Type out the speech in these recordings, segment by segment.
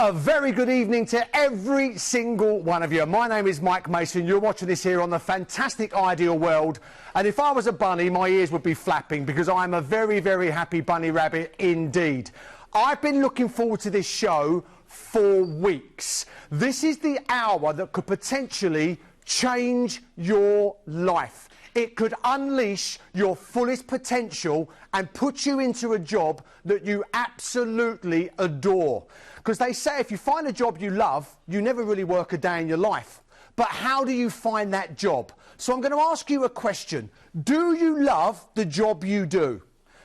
A very good evening to every single one of you. My name is Mike Mason. You're watching this here on the fantastic Ideal World. And if I was a bunny, my ears would be flapping because I'm a very, very happy bunny rabbit indeed. I've been looking forward to this show for weeks. This is the hour that could potentially change your life. It could unleash your fullest potential and put you into a job that you absolutely adore. Because they say if you find a job you love, you never really work a day in your life. But how do you find that job? So I'm going to ask you a question. Do you love the job you do?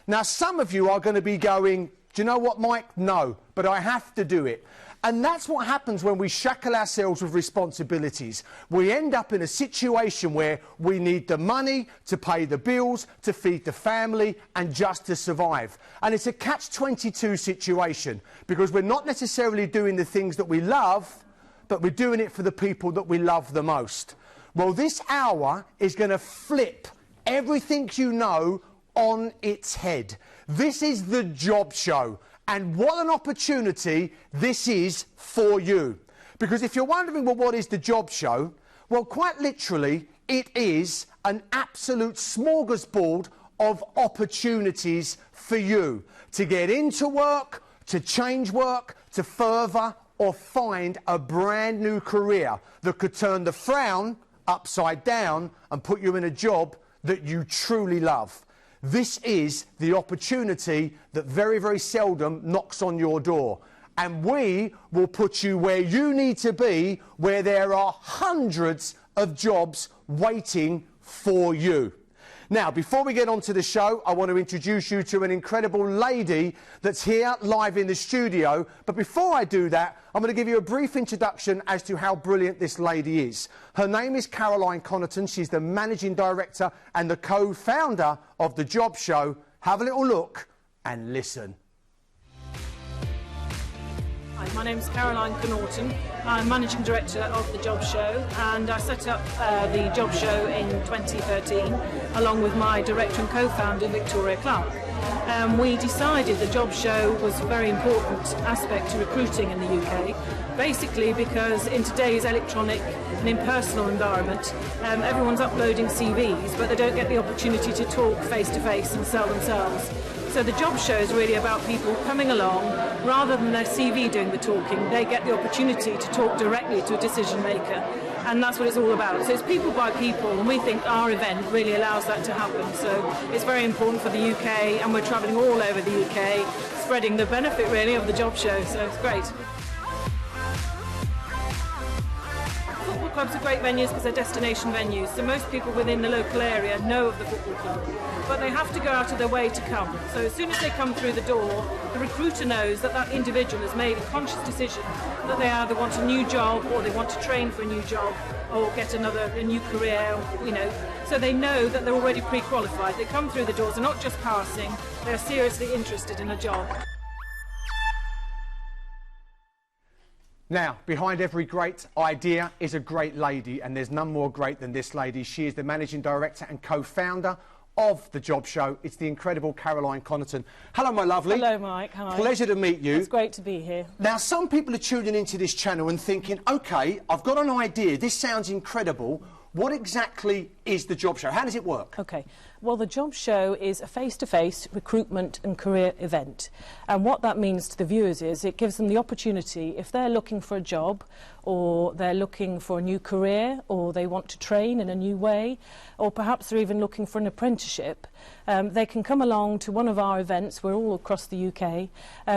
Now, some of you are going to be going, do you know what, Mike? No, but I have to do it. And that's what happens when we shackle ourselves with responsibilities. We end up in a situation where we need the money to pay the bills, to feed the family, and just to survive. And it's a catch-22 situation because we're not necessarily doing the things that we love, but we're doing it for the people that we love the most. Well, this hour is going to flip everything you know on its head. This is the job show. And what an opportunity this is for you. Because if you're wondering, well, what is the job show? Well, quite literally, it is an absolute smorgasbord of opportunities for you to get into work, to change work, to further or find a brand new career that could turn the frown upside down and put you in a job that you truly love. This is the opportunity that very, very seldom knocks on your door. And we will put you where you need to be, where there are hundreds of jobs waiting for you. Now, before we get on to the show, I want to introduce you to an incredible lady that's here live in the studio. But before I do that, I'm going to give you a brief introduction as to how brilliant this lady is. Her name is Caroline Connaughton. She's the Managing Director and the co-founder of The Job Show. Have a little look and listen. Hi, my name is Caroline Connaughton. I'm Managing Director of The Job Show, and I set up The Job Show in 2013 along with my director and co-founder Victoria Clark. We decided The Job Show was a very important aspect to recruiting in the UK, basically because in today's electronic and impersonal environment, everyone's uploading CVs, but they don't get the opportunity to talk face-to-face and sell themselves. So the job show is really about people coming along, rather than their CV doing the talking, they get the opportunity to talk directly to a decision maker. And that's what it's all about. So it's people by people, and we think our event really allows that to happen. So it's very important for the UK, and we're travelling all over the UK, spreading the benefit really of the job show, so it's great. Football clubs are great venues because they're destination venues, so most people within the local area know of the football club, but they have to go out of their way to come. So as soon as they come through the door, the recruiter knows that that individual has made a conscious decision that they either want a new job or they want to train for a new job or get a new career, you know. So they know that they're already pre-qualified. They come through the doors, they're not just passing, they're seriously interested in a job. Now, behind every great idea is a great lady, and there's none more great than this lady. She is the Managing Director and co-founder of The Job Show. It's the incredible Caroline Connaughton. Hello, my lovely. Hello, Mike. Hi. Pleasure to meet you. It's great to be here. Now, some people are tuning into this channel and thinking, OK, I've got an idea. This sounds incredible. What exactly is The Job Show? How does it work? OK. Well, The Job Show is a face-to-face recruitment and career event. And what that means to the viewers is it gives them the opportunity, if they're looking for a job or they're looking for a new career or they want to train in a new way, or perhaps they're even looking for an apprenticeship, they can come along to one of our events. We're all across the UK.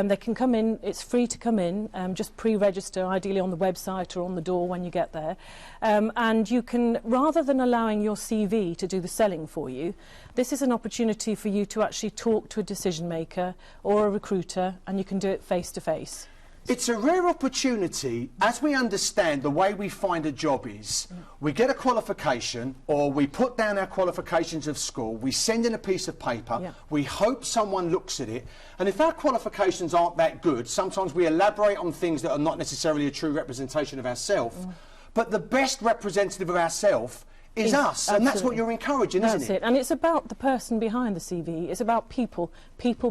They can come in. It's free to come in. Just pre-register, ideally on the website or on the door when you get there. And you can, rather than allowing your CV to do the selling for you, this is an opportunity for you to actually talk to a decision maker or a recruiter, and you can do it face to face. It's a rare opportunity. As we understand, the way we find a job is we get a qualification, or we put down our qualifications of school, we send in a piece of paper, we hope someone looks at it, and if our qualifications aren't that good, sometimes we elaborate on things that are not necessarily a true representation of ourselves, but the best representative of ourselves is us, and that's what you're encouraging, isn't it? That's it, and it's about the person behind the CV. It's about people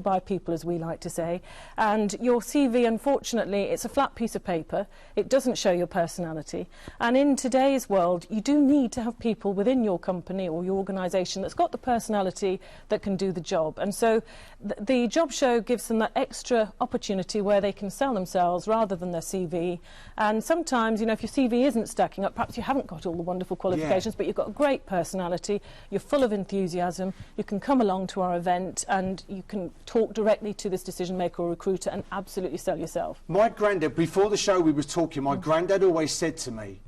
by people, as we like to say. And your CV, unfortunately, it's a flat piece of paper. It doesn't show your personality. And in today's world, you do need to have people within your company or your organisation that's got the personality that can do the job. And so the job show gives them that extra opportunity where they can sell themselves rather than their CV. And sometimes, you know, if your CV isn't stacking up, perhaps you haven't got all the wonderful qualifications, but you've got a great personality, you're full of enthusiasm, you can come along to our event and you can talk directly to this decision maker or recruiter and absolutely sell yourself. My granddad, before the show we was talking, my granddad always said to me,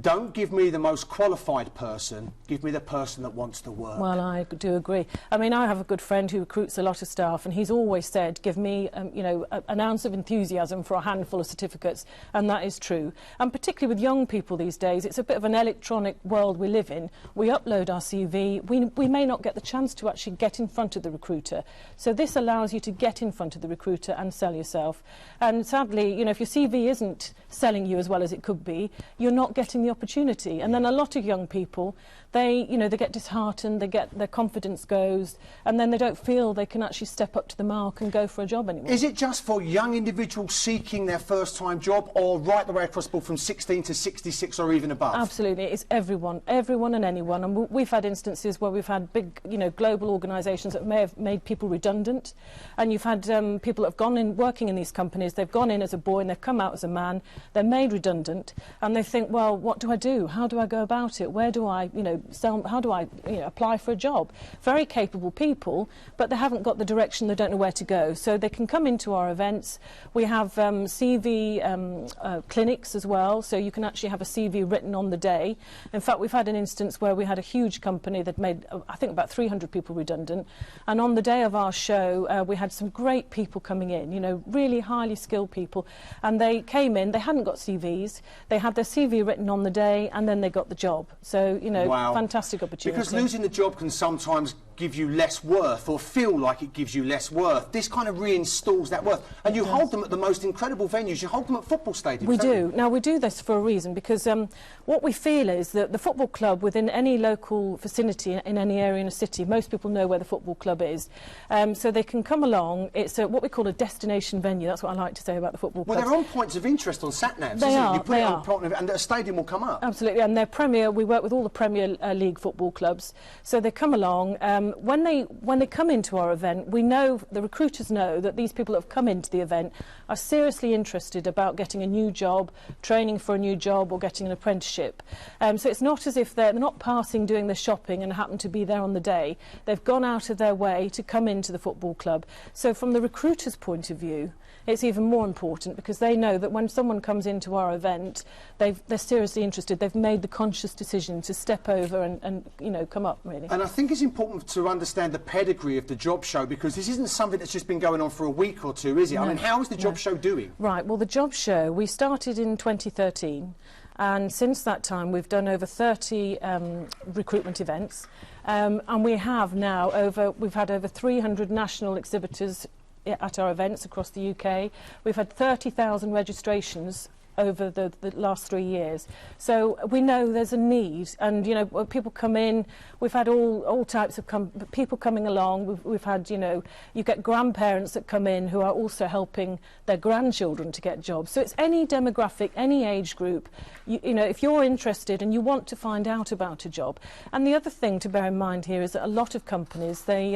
don't give me the most qualified person, give me the person that wants to work. Well, I do agree. I mean, I have a good friend who recruits a lot of staff, and he's always said, give me, you know, an ounce of enthusiasm for a handful of certificates, and that is true. And particularly with young people these days, it's a bit of an electronic world we live in. We upload our CV, we may not get the chance to actually get in front of the recruiter. So this allows you to get in front of the recruiter and sell yourself. And sadly, you know, if your CV isn't selling you as well as it could be, you're not getting the opportunity. And then a lot of young people, they get disheartened, their confidence goes, and then they don't feel they can actually step up to the mark and go for a job anymore. Is it just for young individuals seeking their first time job, or right the way across the board from 16 to 66 or even above? Absolutely, it's everyone and anyone. And we've had instances where we've had big, you know, global organisations that may have made people redundant, and you've had people that have gone in working in these companies, they've gone in as a boy and they've come out as a man, they're made redundant, and they think, well, what do I do? How do I go about it? Where do I, you know, how do I, you know, apply for a job? Very capable people, but they haven't got the direction, they don't know where to go. So they can come into our events. We have CV clinics as well, so you can actually have a CV written on the day. In fact, we've had an instance where we had a huge company that made, I think, about 300 people redundant, and on the day of our show, we had some great people coming in, you know, really highly skilled people, and they came in, they hadn't got CVs, they had their CV written on the day, and then they got the job. So, you know, wow. Fantastic opportunity. Because losing the job can sometimes give you less worth, or feel like it gives you less worth. This kind of reinstalls that worth. And you hold them at the most incredible venues. You hold them at football stadiums. We do. Now, we do this for a reason, because what we feel is that the football club within any local vicinity in any area in a city, most people know where the football club is. So they can come along. It's what we call a destination venue. That's what I like to say about the football club. Well, they're on points of interest on sat-navs, They are, you put it on point of, and a stadium will come up. Absolutely, and they're Premier. We work with all the Premier League football clubs, so they come along. When they come into our event, we know, the recruiters know, that these people that have come into the event are seriously interested about getting a new job, training for a new job, or getting an apprenticeship. So it's not as if they're not passing doing their shopping and happen to be there on the day. They've gone out of their way to come into the football club. So from the recruiter's point of view, it's even more important, because they know that when someone comes into our event, they're seriously interested. They've made the conscious decision to step over and you know, come up, really. And I think it's important to understand the pedigree of the job show, because this isn't something that's just been going on for a week or two, is it? No, I mean, how is the job show doing? Right, well, the job show, we started in 2013, and since that time we've done over 30 recruitment events, and we have now we've had over 300 national exhibitors at our events across the UK. We've had 30,000 registrations over the last 3 years. So we know there's a need, and you know, when people come in, we've had all types of people coming along. We've had, you know, you get grandparents that come in who are also helping their grandchildren to get jobs. So it's any demographic, any age group. You know, if you're interested and you want to find out about a job. And the other thing to bear in mind here is that a lot of companies, they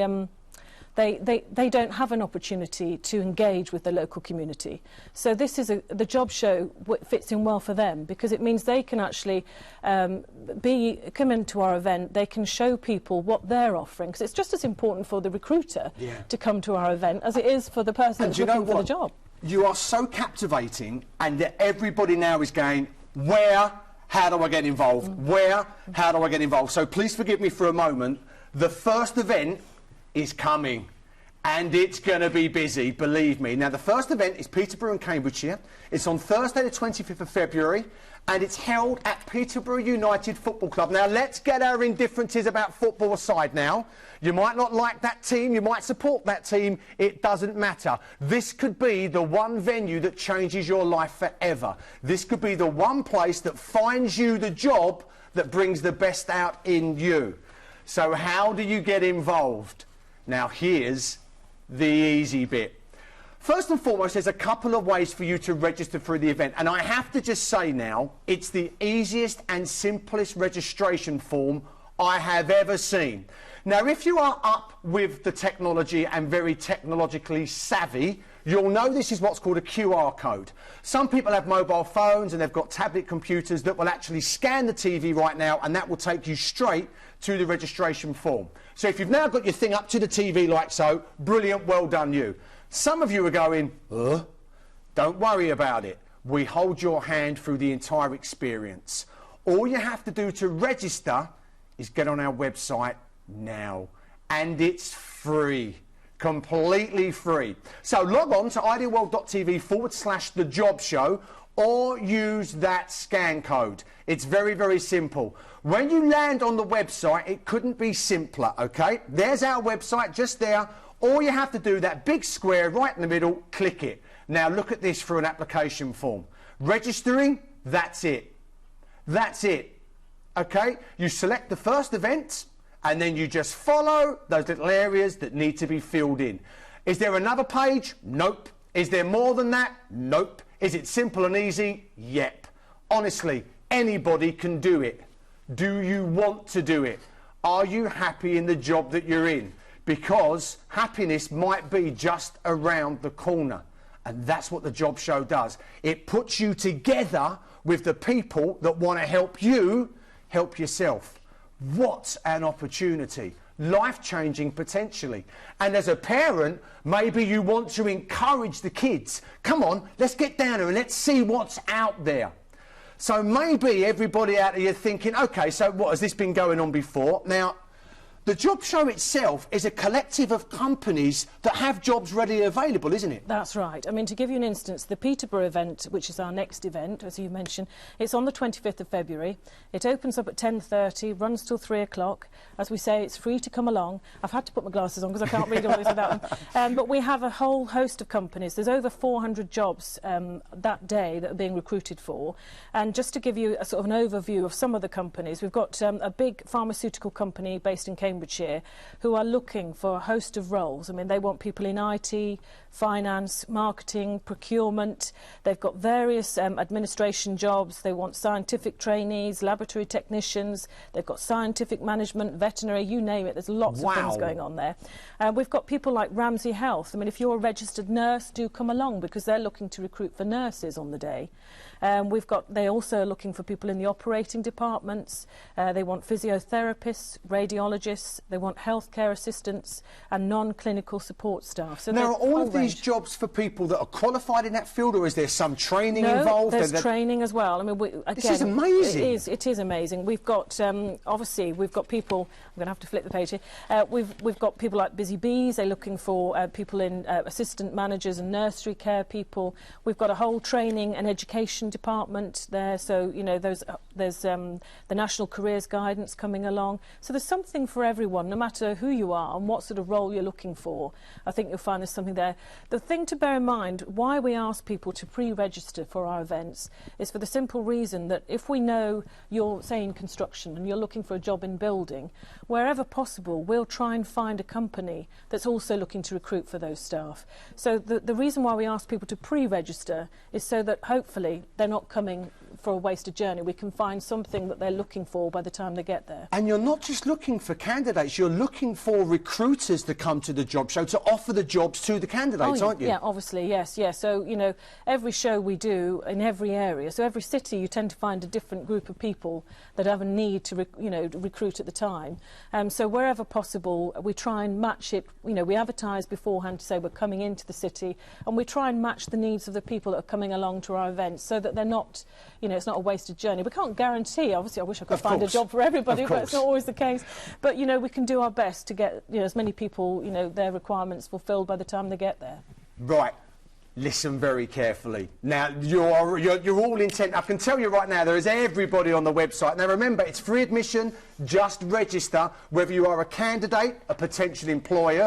don't have an opportunity to engage with the local community. So this is the job show fits in well for them, because it means they can actually come into our event, they can show people what they're offering, because it's just as important for the recruiter to come to our event as it is for the person that's looking for the job. You are so captivating, and that everybody now is going, how do I get involved? How do I get involved? So please forgive me for a moment. The first event is coming, and it's going to be busy, believe me. Now, the first event is Peterborough and Cambridgeshire. It's on Thursday the 25th of February, and it's held at Peterborough United Football Club. Now, let's get our indifferences about football aside now. You might not like that team, you might support that team, it doesn't matter. This could be the one venue that changes your life forever. This could be the one place that finds you the job that brings the best out in you. So how do you get involved? Now here's the easy bit. First and foremost, there's a couple of ways for you to register for the event, and I have to just say now, it's the easiest and simplest registration form I have ever seen. Now, if you are up with the technology and very technologically savvy, you'll know this is what's called a QR code. Some people have mobile phones and they've got tablet computers that will actually scan the TV right now, and that will take you straight to the registration form. So if you've now got your thing up to the TV like so, brilliant, well done you. Some of you are going, don't worry about it. We hold your hand through the entire experience. All you have to do to register is get on our website now. And it's free. Completely free. So log on to idealworld.tv/the job show or use that scan code. It's very, very simple. When you land on the website, it couldn't be simpler, okay? There's our website just there. All you have to do, that big square right in the middle, click it. Now look at this for an application form. Registering, that's it. That's it. Okay? You select the first event and then you just follow those little areas that need to be filled in. Is there another page? Nope. Is there more than that? Nope. Is it simple and easy? Yep. Honestly, anybody can do it. Do you want to do it? Are you happy in the job that you're in? Because happiness might be just around the corner. And that's what the job show does. It puts you together with the people that want to help you help yourself. What an opportunity. Life-changing potentially. And as a parent, maybe you want to encourage the kids. Come on, let's get down here and let's see what's out there. So maybe everybody out there thinking, okay, so what, has this been going on before? Now, the job show itself is a collective of companies that have jobs ready available, isn't it? That's right. I mean, to give you an instance, the Peterborough event, which is our next event, as you mentioned, it's on the 25th of February. It opens up at 10:30, runs till 3 o'clock. As we say, it's free to come along. I've had to put my glasses on because I can't read all this without them. But we have a whole host of companies. There's over 400 jobs that day that are being recruited for. And just to give you a sort of an overview of some of the companies, we've got a big pharmaceutical company based in Cambridgeshire who are looking for a host of roles. I mean, they want people in IT, finance, marketing, procurement. They've got various administration jobs. They want scientific trainees, laboratory technicians. They've got scientific management, veterinary, you name it. There's lots of things going on there. We've got people like Ramsay Health. I mean, if you're a registered nurse, do come along because they're looking to recruit for nurses on the day. They're also looking for people in the operating departments. They want physiotherapists, radiologists. They want healthcare assistants and non-clinical support staff. So now, are all of these jobs for people that are qualified in that field, or is there some training involved? There's training as well. I mean, again, this is amazing. It is amazing. We've got obviously we've got people. I'm going to have to flip the page here. We've got people like Busy Bees. They're looking for people in assistant managers and nursery care people. We've got a whole training and education department there. So you know, there's the National Careers Guidance coming along. So there's something for everyone, no matter who you are and what sort of role you're looking for. I think you'll find there's something there. The thing to bear in mind, why we ask people to pre-register for our events, is for the simple reason that if we know you're, say, in construction and you're looking for a job in building, wherever possible, we'll try and find a company that's also looking to recruit for those staff. So the reason why we ask people to pre-register is so that hopefully they're not coming for a wasted journey. We can find something that they're looking for by the time they get there. And you're not just looking for candidates, you're looking for recruiters to come to the job show to offer the jobs to the candidates, aren't you? Yeah, obviously, yes. So, you know, every show we do in every area, so every city you tend to find a different group of people that have a need to, recruit at the time. So wherever possible, we try and match it. You know, we advertise beforehand to say we're coming into the city, and we try and match the needs of the people that are coming along to our events so that they're not, it's not a wasted journey. We can't guarantee, obviously, I wish I could find a job for everybody, but it's not always the case. But, we can do our best to get, as many people, their requirements fulfilled by the time they get there. Right. Listen very carefully. Now, you're all intent. I can tell you right now, there is everybody on the website. Now, remember, it's free admission. Just register, whether you are a candidate, a potential employee,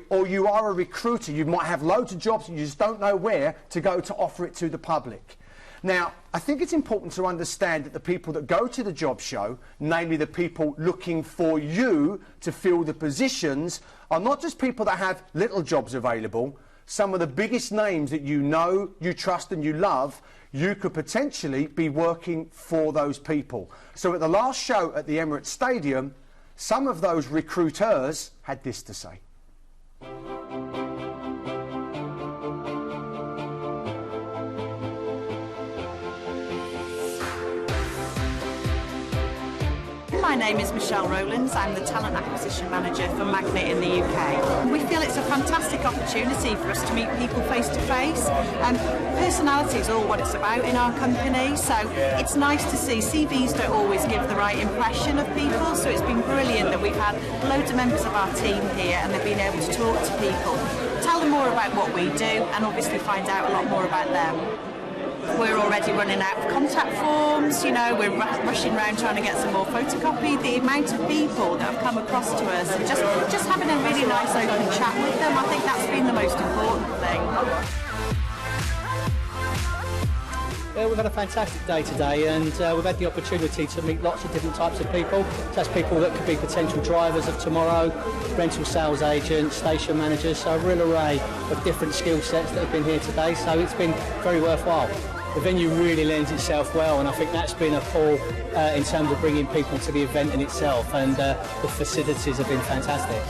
or you are a recruiter. You might have loads of jobs and you just don't know where to go to offer it to the public. Now, I think it's important to understand that the people that go to the job show, namely the people looking for you to fill the positions, are not just people that have little jobs available. Some of the biggest names that you know, you trust and you love, you could potentially be working for those people. So at the last show at the Emirates Stadium, some of those recruiters had this to say. My name is Michelle Rowlands. I'm the Talent Acquisition Manager for Magnet in the UK. We feel it's a fantastic opportunity for us to meet people face to face. Personality is all what it's about in our company, so it's nice to see. CVs don't always give the right impression of people, so it's been brilliant that we've had loads of members of our team here and they've been able to talk to people, tell them more about what we do and obviously find out a lot more about them. We're already running out of contact forms, you know, we're rushing around trying to get some more photocopied. The amount of people that have come across to us and just having a really nice open chat with them, I think that's been the most important thing. Yeah, we've had a fantastic day today and we've had the opportunity to meet lots of different types of people. So that's people that could be potential drivers of tomorrow, rental sales agents, station managers, so a real array of different skill sets that have been here today, so it's been very worthwhile. The venue really lends itself well and I think that's been a pull in terms of bringing people to the event in itself, and the facilities have been fantastic.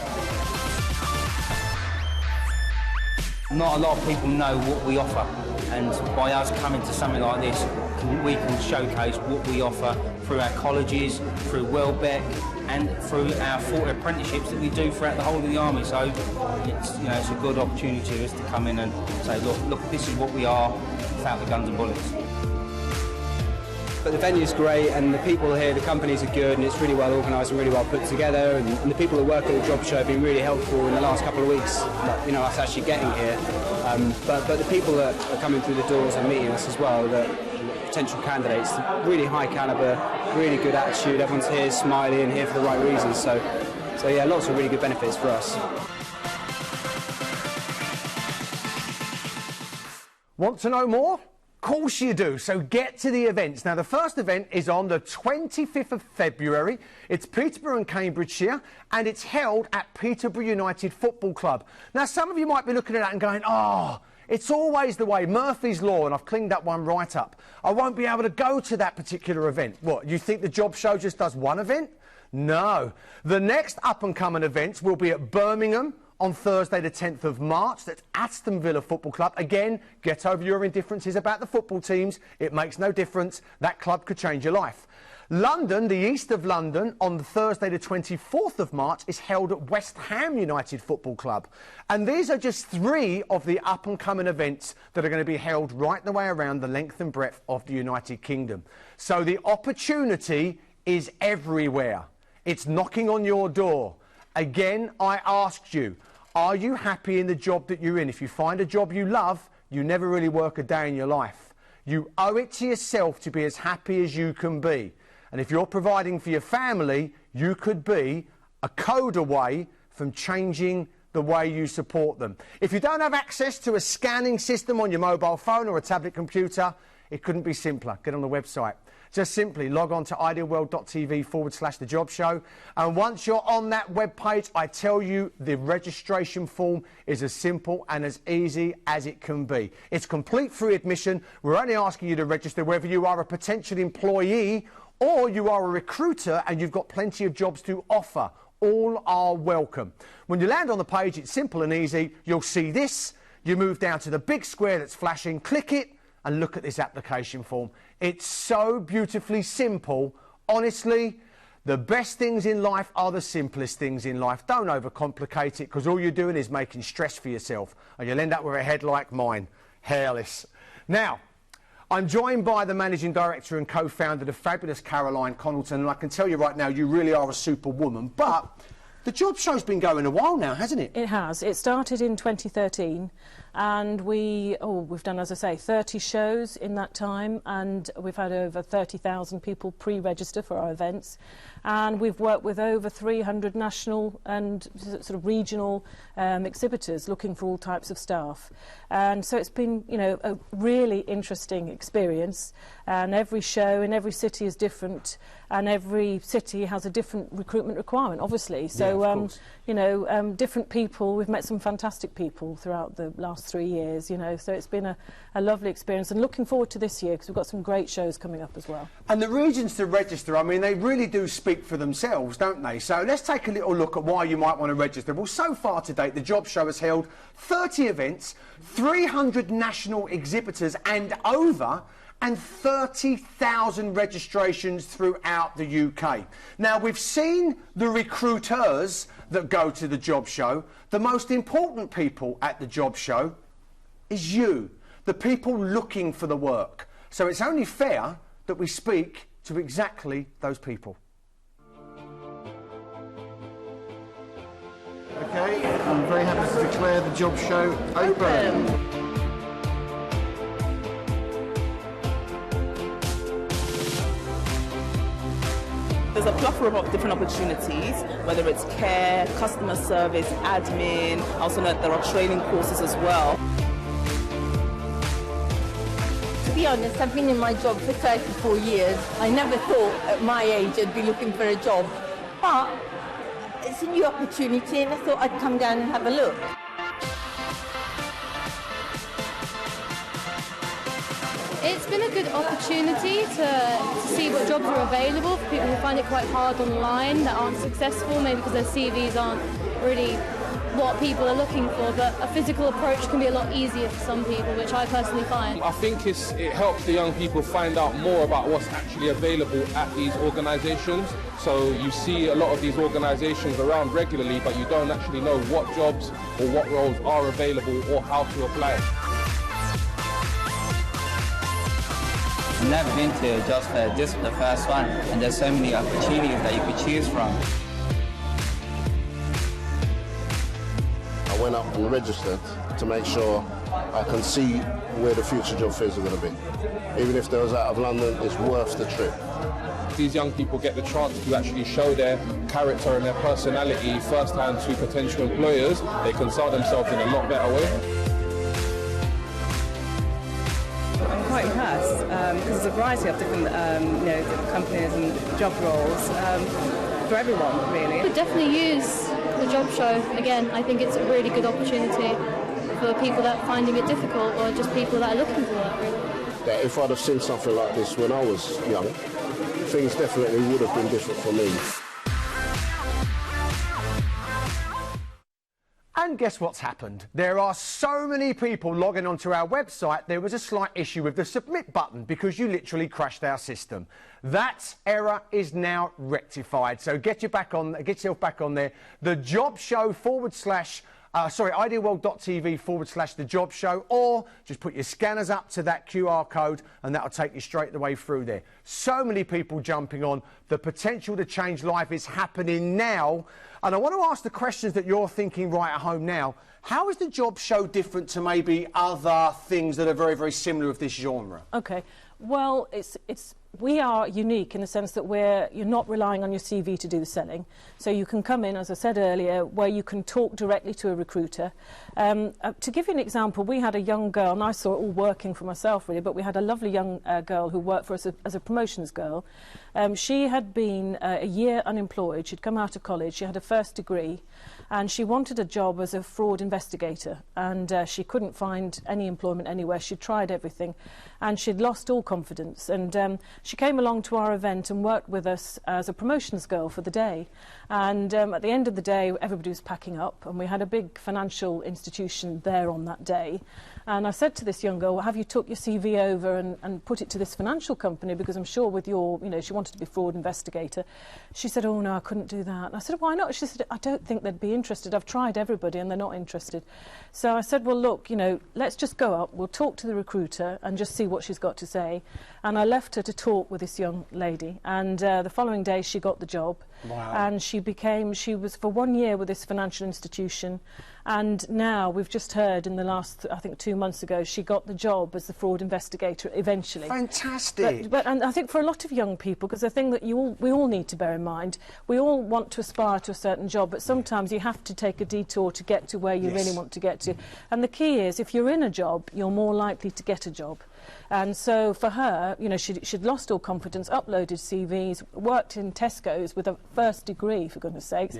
Not a lot of people know what we offer, and by us coming to something like this, we can showcase what we offer through our colleges, through Welbeck, and through our 40 apprenticeships that we do throughout the whole of the army. So it's, you know, it's a good opportunity for us to come in and say, look, this is what we are without the guns and bullets. But the venue's great and the people here, the companies are good and it's really well organised and really well put together, and the people that work at the job show have been really helpful in the last couple of weeks, you know, us actually getting here. But the people that are coming through the doors and meeting us as well, the potential candidates, really high calibre, really good attitude, everyone's here smiling and here for the right reasons, so yeah, lots of really good benefits for us. Want to know more? Of course you do, so get to the events. Now, the first event is on the 25th of February. It's Peterborough and Cambridgeshire, and it's held at Peterborough United Football Club. Now, some of you might be looking at that and going, oh, it's always the way, Murphy's Law, and I've cleaned that one right up. I won't be able to go to that particular event. What, you think the job show just does one event? No. The next up-and-coming events will be at Birmingham on Thursday the 10th of March. That's Aston Villa Football Club. Again, get over your indifferences about the football teams. It makes no difference. That club could change your life. London, the east of London, on the Thursday the 24th of March is held at West Ham United Football Club. And these are just 3 of the up-and-coming events that are going to be held right the way around the length and breadth of the United Kingdom. So the opportunity is everywhere. It's knocking on your door. Again, I asked you, are you happy in the job that you're in? If you find a job you love, you never really work a day in your life. You owe it to yourself to be as happy as you can be. And if you're providing for your family, you could be a code away from changing the way you support them. If you don't have access to a scanning system on your mobile phone or a tablet computer, it couldn't be simpler. Get on the website. Just simply log on to idealworld.tv/the job show. And once you're on that webpage, I tell you the registration form is as simple and as easy as it can be. It's complete free admission. We're only asking you to register whether you are a potential employee or you are a recruiter and you've got plenty of jobs to offer. All are welcome. When you land on the page, it's simple and easy. You'll see this. You move down to the big square that's flashing, click it, and look at this application form. It's so beautifully simple. Honestly, the best things in life are the simplest things in life. Don't overcomplicate it, because all you're doing is making stress for yourself, and you'll end up with a head like mine, hairless. Now, I'm joined by the Managing Director and co-founder, the fabulous Caroline Connaughton, and I can tell you right now, you really are a superwoman, but the job show's been going a while now, hasn't it? It has. It started in 2013, And we've done, as I say, 30 shows in that time, and we've had over 30,000 people pre-register for our events. And we've worked with over 300 national and sort of regional exhibitors looking for all types of staff. And so it's been, you know, a really interesting experience. And every show in every city is different, and every city has a different recruitment requirement, obviously. So, you know, different people. We've met some fantastic people throughout the last 3 years, you know, so it's been a lovely experience, and looking forward to this year because we've got some great shows coming up as well. And the regions to register, I mean, they really do speak for themselves, don't they? So let's take a little look at why you might want to register. Well, so far to date, the Job Show has held 30 events, 300 national exhibitors and 30,000 registrations throughout the UK. Now, we've seen the recruiters that go to the Job Show. The most important people at the Job Show is you, the people looking for the work. So it's only fair that we speak to exactly those people. Okay, I'm very happy to declare the Job Show open. There's a plethora of different opportunities, whether it's care, customer service, admin. I also know that there are training courses as well. To be honest, I've been in my job for 34 years. I never thought at my age I'd be looking for a job. But it's a new opportunity and I thought I'd come down and have a look. It's been a good opportunity to see what jobs are available for people who find it quite hard online, that aren't successful, maybe because their CVs aren't really what people are looking for, but a physical approach can be a lot easier for some people, which I personally find. I think it helps the young people find out more about what's actually available at these organisations. So you see a lot of these organisations around regularly, but you don't actually know what jobs or what roles are available or how to apply. I've never been to a job fair. This is the first one, and there's so many opportunities that you could choose from. I went up and registered to make sure I can see where the future job fairs are going to be. Even if they're out of London, it's worth the trip. These young people get the chance to actually show their character and their personality firsthand to potential employers. They can sell themselves in a lot better way. I'm quite impressed because there's a variety of different different companies and job roles for everyone, really. I would definitely use the Job Show again. I think it's a really good opportunity for people that are finding it difficult or just people that are looking for work, really. That if I'd have seen something like this when I was young, things definitely would have been different for me. And guess what's happened? There are so many people logging onto our website, there was a slight issue with the submit button because you literally crashed our system. That error is now rectified. So get yourself back on there. The Job Show idealworld.tv/the Job Show, or just put your scanners up to that QR code and that'll take you straight the way through there. So many people jumping on. The potential to change life is happening now. And I want to ask the questions that you're thinking right at home now. How is the Job Show different to maybe other things that are very, very similar with this genre? Okay. Well, we are unique in the sense that you're not relying on your CV to do the selling. So you can come in, as I said earlier, where you can talk directly to a recruiter. To give you an example, we had a young girl, and I saw it all working for myself really, but we had a lovely young girl who worked for us as a promotions girl. She had been a year unemployed. She'd come out of college. She had a first degree, and she wanted a job as a fraud investigator, and she couldn't find any employment anywhere. She'd tried everything, and she'd lost all confidence. And she came along to our event and worked with us as a promotions girl for the day. And at the end of the day, everybody was packing up, and we had a big financial institution there on that day. And I said to this young girl, well, have you took your CV over and put it to this financial company? Because I'm sure with your, she wanted to be a fraud investigator. She said, oh, no, I couldn't do that. And I said, why not? She said, I don't think they'd be interested. I've tried everybody and they're not interested. So I said, well, look, let's just go up. We'll talk to the recruiter and just see what she's got to say. And I left her to talk with this young lady. And the following day, she got the job. Wow. And she was for 1 year with this financial institution. And now we've just heard in the last, I think 2 months ago, she got the job as the fraud investigator eventually. Fantastic. And I think for a lot of young people, because the thing that we all need to bear in mind, we all want to aspire to a certain job, but sometimes you have to take a detour to get to where you really want to get to. And the key is, if you're in a job, you're more likely to get a job. And so for her, you know, she'd lost all confidence, uploaded CVs, worked in Tesco's with a first degree, for goodness sakes,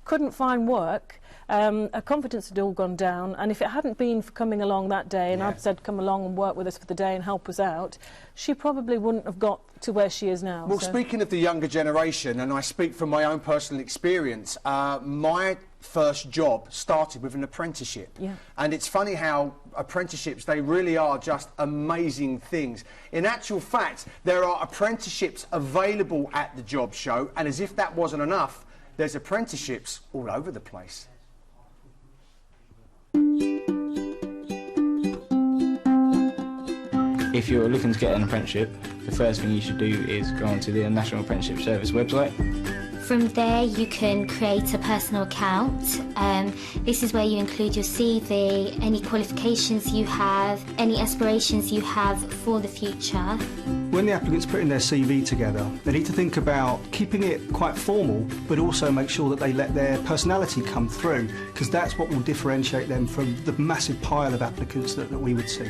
couldn't find work. Her confidence had all gone down, and if it hadn't been for coming along that day and I'd said come along and work with us for the day and help us out, she probably wouldn't have got to where she is now. Well, speaking of the younger generation, and I speak from my own personal experience, my first job started with an apprenticeship. And it's funny how apprenticeships, they really are just amazing things. In actual fact, there are apprenticeships available at the job show, and as if that wasn't enough, there's apprenticeships all over the place. If you're looking to get an apprenticeship, the first thing you should do is go onto the National Apprenticeship Service website. From there you can create a personal account. This is where you include your CV, any qualifications you have, any aspirations you have for the future. When the applicant's putting their CV together, they need to think about keeping it quite formal, but also make sure that they let their personality come through, because that's what will differentiate them from the massive pile of applicants that we would see.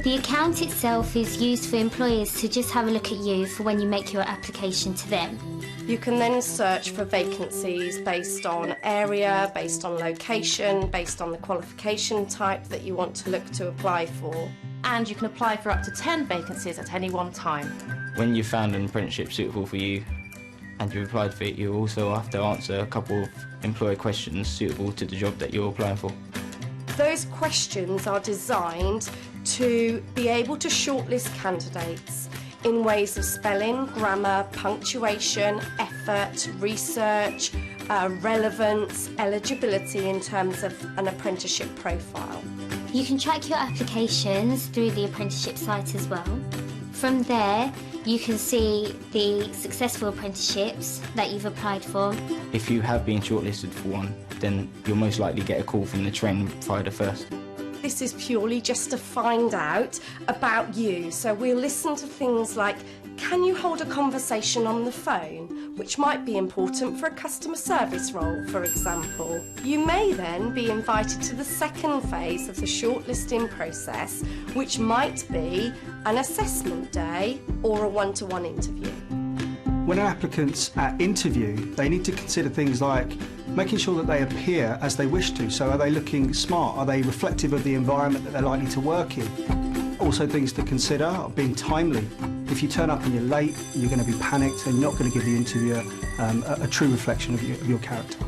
The account itself is used for employers to just have a look at you for when you make your application to them. You can then search for vacancies based on area, based on location, based on the qualification type that you want to look to apply for. And you can apply for up to 10 vacancies at any one time. When you've found an apprenticeship suitable for you and you've applied for it, you also have to answer a couple of employer questions suitable to the job that you're applying for. Those questions are designed to be able to shortlist candidates in ways of spelling, grammar, punctuation, effort, research, relevance, eligibility in terms of an apprenticeship profile. You can track your applications through the apprenticeship site as well. From there, you can see the successful apprenticeships that you've applied for. If you have been shortlisted for one, then you'll most likely get a call from the training provider first. This is purely just to find out about you. So we'll listen to things like, can you hold a conversation on the phone, which might be important for a customer service role, for example. You may then be invited to the second phase of the shortlisting process, which might be an assessment day or a one-to-one interview. When applicants interview, they need to consider things like making sure that they appear as they wish to. So are they looking smart? Are they reflective of the environment that they're likely to work in? Also things to consider are being timely. If you turn up and you're late, you're going to be panicked and you're not going to give the interviewer a true reflection of your character.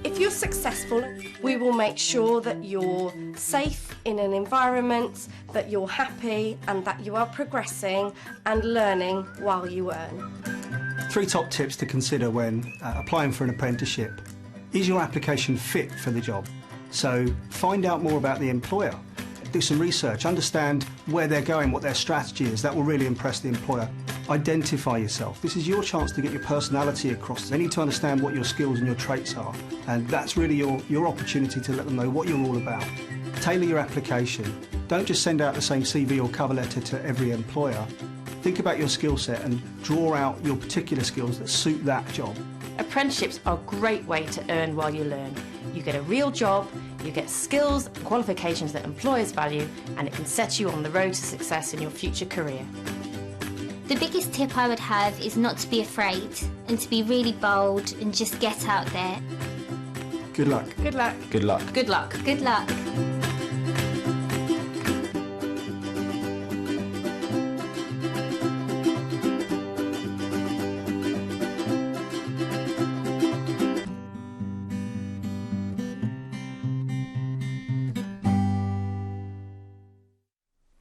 If you're successful, we will make sure that you're safe in an environment, that you're happy and that you are progressing and learning while you earn. 3 top tips to consider when applying for an apprenticeship. Is your application fit for the job? So find out more about the employer. Do some research, understand where they're going, what their strategy is. That will really impress the employer. Identify yourself. This is your chance to get your personality across. They need to understand what your skills and your traits are, and that's really your opportunity to let them know what you're all about. Tailor your application. Don't just send out the same CV or cover letter to every employer. Think about your skill set and draw out your particular skills that suit that job. Apprenticeships are a great way to earn while you learn. You get a real job, you get skills and qualifications that employers value, and it can set you on the road to success in your future career. The biggest tip I would have is not to be afraid and to be really bold and just get out there. Good luck. Good luck. Good luck. Good luck. Good luck.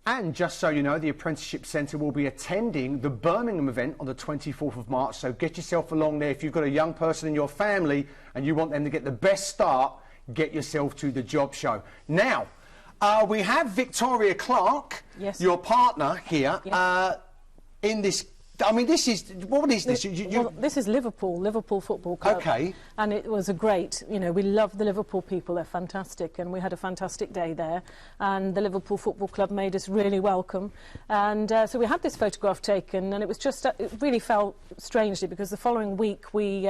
And just so you know, the Apprenticeship Centre will be attending the Birmingham event on the 24th of March, so get yourself along there. If you've got a young person in your family and you want them to get the best start, get yourself to the job show. Now, we have Victoria Clark, your partner here, in this I mean, this is... What is this? Well, this is Liverpool Football Club. OK. And it was a great... You know, we love the Liverpool people. They're fantastic. And we had a fantastic day there. And the Liverpool Football Club made us really welcome. And so we had this photograph taken, and it was just... it really felt strangely, because the following week we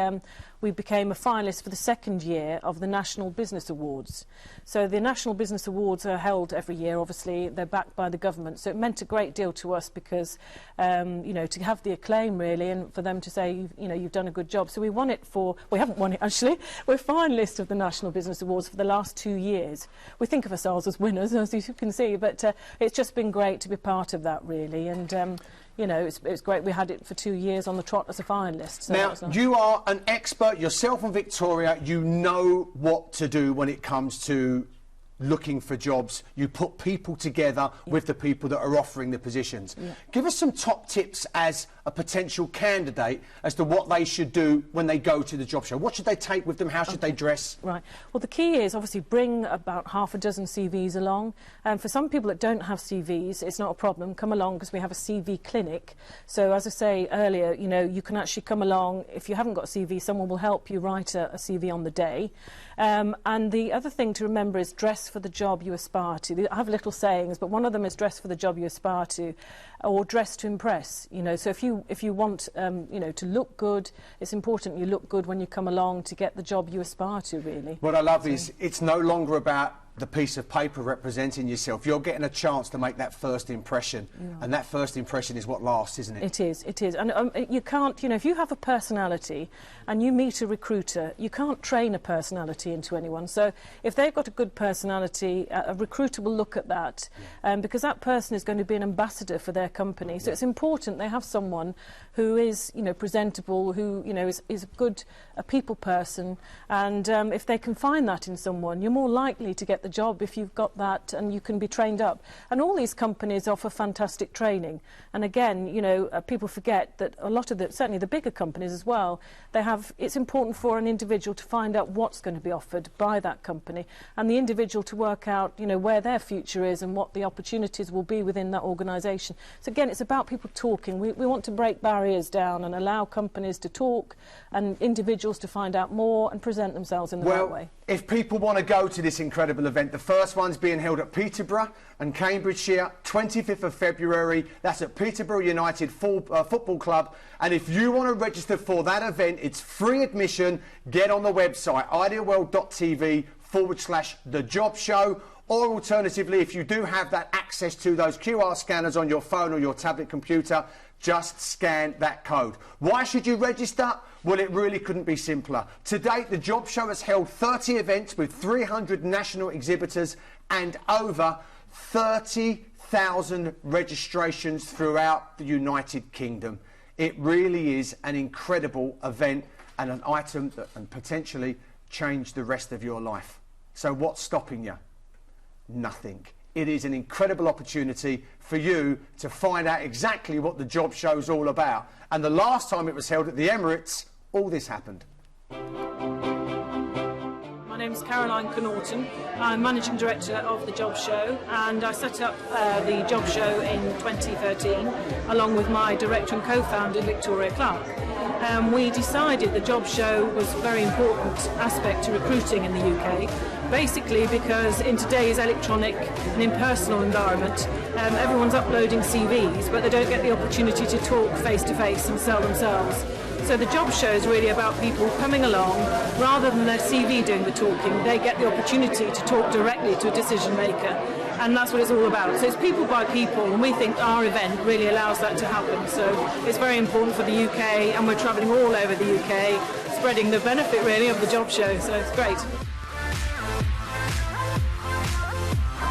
became a finalist for the second year of the National Business Awards. So the National Business Awards are held every year, obviously. They're backed by the government. So it meant a great deal to us because, you know, to have the acclaim, really, and for them to say, you know, you've done a good job. So we won it for... We haven't won it, actually. We're finalists of the National Business Awards for the last 2 years. We think of ourselves as winners, as you can see, but it's just been great to be part of that, really. And... you know, it's great. We had it for 2 years on the trot as a finalist. So now, you are an expert yourself and Victoria. You know what to do when it comes to looking for jobs. You put people together with the people that are offering the positions. Give us some top tips as a potential candidate as to what they should do when they go to the job show. What should they take with them? How should they dress? Right. Well, the key is obviously bring about half a dozen CVs along. And for some people that don't have CVs, it's not a problem. Come along, because we have a CV clinic. So as I say earlier, you know, you can actually come along. If you haven't got a CV, someone will help you write a CV on the day. And the other thing to remember is dress for the job you aspire to. I have little sayings, but one of them is dress for the job you aspire to, or dress to impress. You know, so if you want, you know, to look good, it's important you look good when you come along to get the job you aspire to, really. What I love is it's no longer about the piece of paper representing yourself. You're getting a chance to make that first impression, and that first impression is what lasts, isn't it? It is, it is. And you can't, you know, if you have a personality and you meet a recruiter, you can't train a personality into anyone. So if they've got a good personality, a recruiter will look at that, because that person is going to be an ambassador for their company. So it's important they have someone who is, you know, presentable, who, you know, is a people person, and if they can find that in someone, you're more likely to get the job if you've got that and you can be trained up. And all these companies offer fantastic training. And again, you know, people forget that a lot of certainly the bigger companies as well, it's important for an individual to find out what's going to be offered by that company, and the individual to work out, you know, where their future is and what the opportunities will be within that organisation. So again, it's about people talking. We want to break barriers down and allow companies to talk and individuals to find out more and present themselves in the right way. If people want to go to this incredible event, the first one's being held at Peterborough and Cambridgeshire, 25th of February. That's at Peterborough United Football Club. And if you want to register for that event, it's free admission. Get on the website, idealworld.tv/The Job Show. Or alternatively, if you do have that access to those QR scanners on your phone or your tablet computer, just scan that code. Why should you register? Well, it really couldn't be simpler. To date, the Job Show has held 30 events with 300 national exhibitors and over 30,000 registrations throughout the United Kingdom. It really is an incredible event and an item that can potentially change the rest of your life. So what's stopping you? Nothing. It is an incredible opportunity for you to find out exactly what the Job Show's all about. And the last time it was held at the Emirates, all this happened. My name's Caroline Connaughton. I'm Managing Director of the Job Show, and I set up the Job Show in 2013 along with my Director and Co-founder Victoria Clark. We decided the Job Show was a very important aspect to recruiting in the UK, basically because in today's electronic and impersonal environment, everyone's uploading CVs, but they don't get the opportunity to talk face-to-face and sell themselves. So the Job Show is really about people coming along, rather than their CV doing the talking, they get the opportunity to talk directly to a decision maker, and that's what it's all about. So it's people by people, and we think our event really allows that to happen. So it's very important for the UK, and we're travelling all over the UK, spreading the benefit really of the Job Show, so it's great.